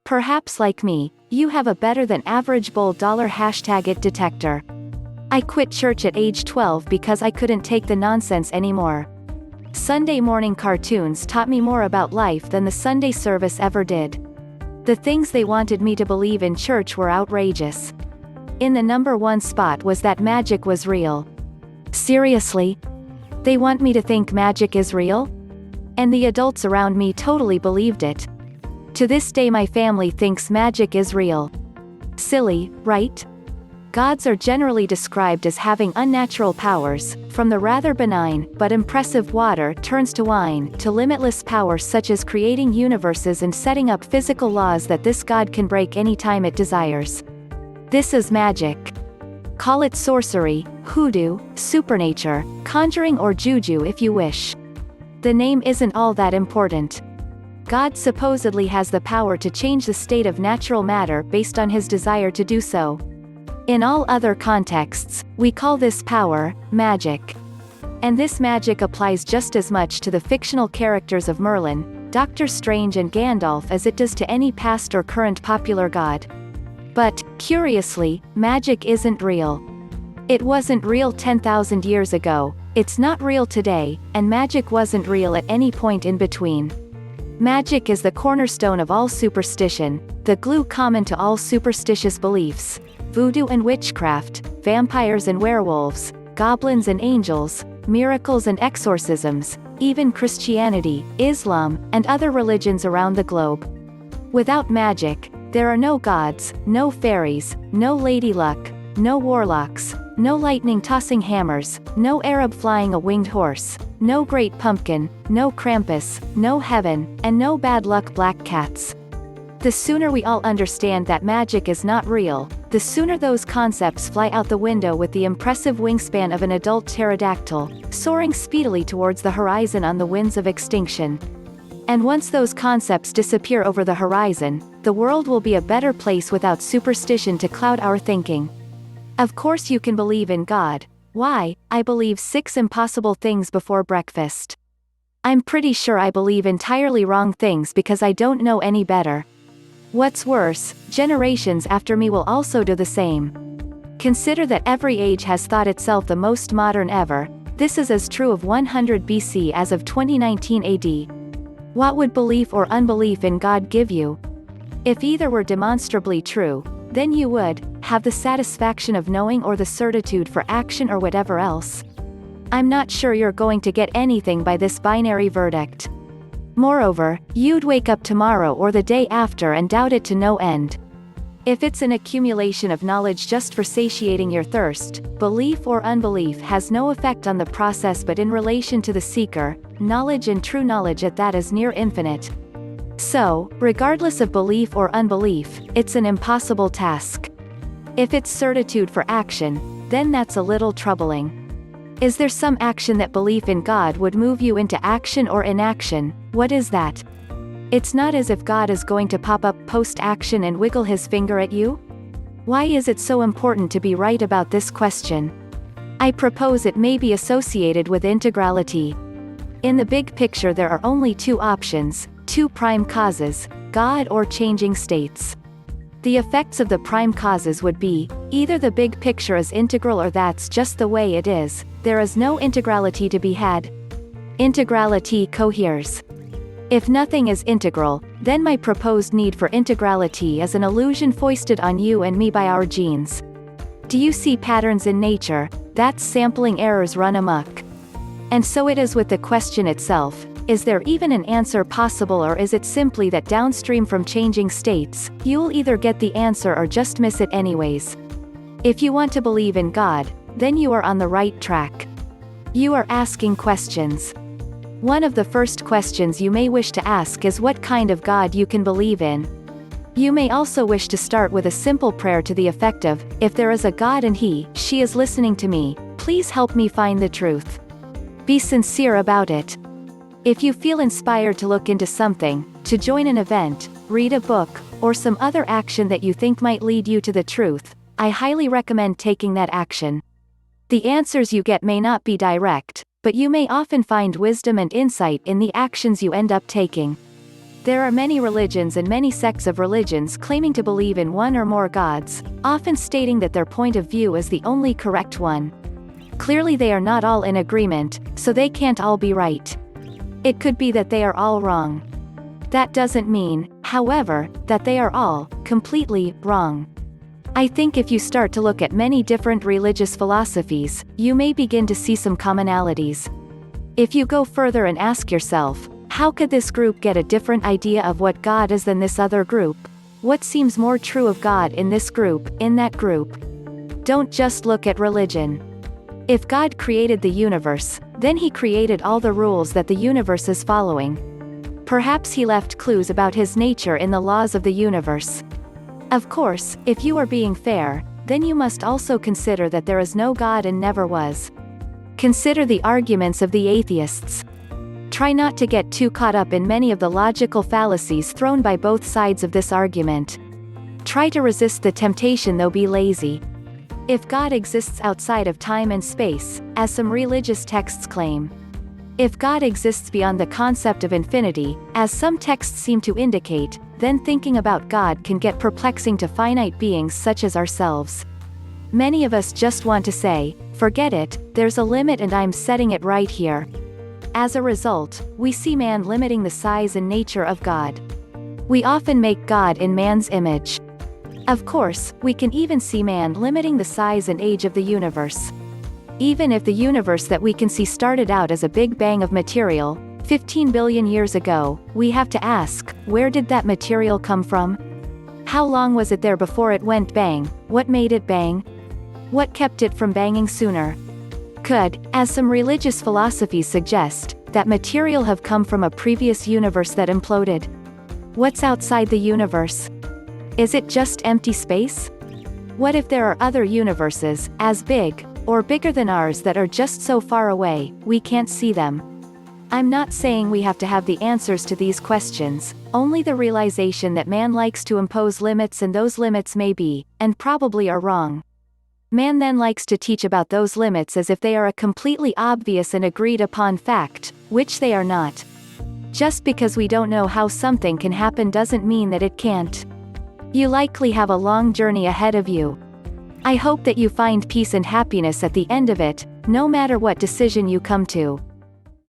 perhaps like me, you have a better than average $. #it detector. I quit church at age 12 because I couldn't take the nonsense anymore. Sunday morning cartoons taught me more about life than the Sunday service ever did. The things they wanted me to believe in church were outrageous. In the number one spot was that magic was real. Seriously? They want me to think magic is real? And the adults around me totally believed it. To this day my family thinks magic is real. Silly, right? Gods are generally described as having unnatural powers, from the rather benign but impressive water turns to wine, to limitless powers such as creating universes and setting up physical laws that this god can break anytime it desires. This is magic. Call it sorcery, hoodoo, supernature, conjuring or juju if you wish. The name isn't all that important. God supposedly has the power to change the state of natural matter based on his desire to do so. In all other contexts, we call this power, magic. And this magic applies just as much to the fictional characters of Merlin, Doctor Strange and Gandalf as it does to any past or current popular god. But, curiously, magic isn't real. It wasn't real 10,000 years ago, it's not real today, and magic wasn't real at any point in between. Magic is the cornerstone of all superstition, the glue common to all superstitious beliefs. Voodoo and witchcraft, vampires and werewolves, goblins and angels, miracles and exorcisms, even Christianity, Islam, and other religions around the globe. Without magic, there are no gods, no fairies, no lady luck, no warlocks, no lightning-tossing hammers, no Arab flying a winged horse, no great pumpkin, no Krampus, no heaven, and no bad luck black cats. The sooner we all understand that magic is not real, the sooner those concepts fly out the window with the impressive wingspan of an adult pterodactyl, soaring speedily towards the horizon on the winds of extinction. And once those concepts disappear over the horizon, the world will be a better place without superstition to cloud our thinking. Of course you can believe in God. Why? I believe 6 impossible things before breakfast. I'm pretty sure I believe entirely wrong things because I don't know any better. What's worse, generations after me will also do the same. Consider that every age has thought itself the most modern ever. This is as true of 100 BC as of 2019 AD. What would belief or unbelief in God give you? If either were demonstrably true, then you would have the satisfaction of knowing or the certitude for action or whatever else. I'm not sure you're going to get anything by this binary verdict. Moreover, you'd wake up tomorrow or the day after and doubt it to no end. If it's an accumulation of knowledge just for satiating your thirst, belief or unbelief has no effect on the process, but in relation to the seeker, knowledge, and true knowledge at that, is near infinite. So, regardless of belief or unbelief, it's an impossible task. If it's certitude for action, then that's a little troubling. Is there some action that belief in God would move you into action or inaction? What is that? It's not as if God is going to pop up post-action and wiggle his finger at you. Why is it so important to be right about this question? I propose it may be associated with integrality. In the big picture there are only 2 options, 2 prime causes, God or changing states. The effects of the prime causes would be, either the big picture is integral or that's just the way it is, there is no integrality to be had. Integrality coheres. If nothing is integral, then my proposed need for integrality is an illusion foisted on you and me by our genes. Do you see patterns in nature? That's sampling errors run amok. And so it is with the question itself. Is there even an answer possible, or is it simply that downstream from changing states, you'll either get the answer or just miss it anyways? If you want to believe in God, then you are on the right track. You are asking questions. One of the first questions you may wish to ask is what kind of God you can believe in. You may also wish to start with a simple prayer to the effect of, if there is a God and she is listening to me, please help me find the truth. Be sincere about it. If you feel inspired to look into something, to join an event, read a book, or some other action that you think might lead you to the truth, I highly recommend taking that action. The answers you get may not be direct, but you may often find wisdom and insight in the actions you end up taking. There are many religions and many sects of religions claiming to believe in one or more gods, often stating that their point of view is the only correct one. Clearly they are not all in agreement, so they can't all be right. It could be that they are all wrong. That doesn't mean, however, that they are all completely wrong. I think if you start to look at many different religious philosophies, you may begin to see some commonalities. If you go further and ask yourself, how could this group get a different idea of what God is than this other group? What seems more true of God in this group, in that group? Don't just look at religion. If God created the universe, then he created all the rules that the universe is following. Perhaps he left clues about his nature in the laws of the universe. Of course, if you are being fair, then you must also consider that there is no God and never was. Consider the arguments of the atheists. Try not to get too caught up in many of the logical fallacies thrown by both sides of this argument. Try to resist the temptation, though be lazy. If God exists outside of time and space, as some religious texts claim. If God exists beyond the concept of infinity, as some texts seem to indicate, then thinking about God can get perplexing to finite beings such as ourselves. Many of us just want to say, forget it, there's a limit and I'm setting it right here. As a result, we see man limiting the size and nature of God. We often make God in man's image. Of course, we can even see man limiting the size and age of the universe. Even if the universe that we can see started out as a big bang of material, 15 billion years ago, we have to ask, where did that material come from? How long was it there before it went bang? What made it bang? What kept it from banging sooner? Could, as some religious philosophies suggest, that material have come from a previous universe that imploded? What's outside the universe? Is it just empty space? What if there are other universes, as big, or bigger than ours that are just so far away, we can't see them? I'm not saying we have to have the answers to these questions, only the realization that man likes to impose limits, and those limits may be, and probably are wrong. Man then likes to teach about those limits as if they are a completely obvious and agreed upon fact, which they are not. Just because we don't know how something can happen doesn't mean that it can't. You likely have a long journey ahead of you. I hope that you find peace and happiness at the end of it, no matter what decision you come to.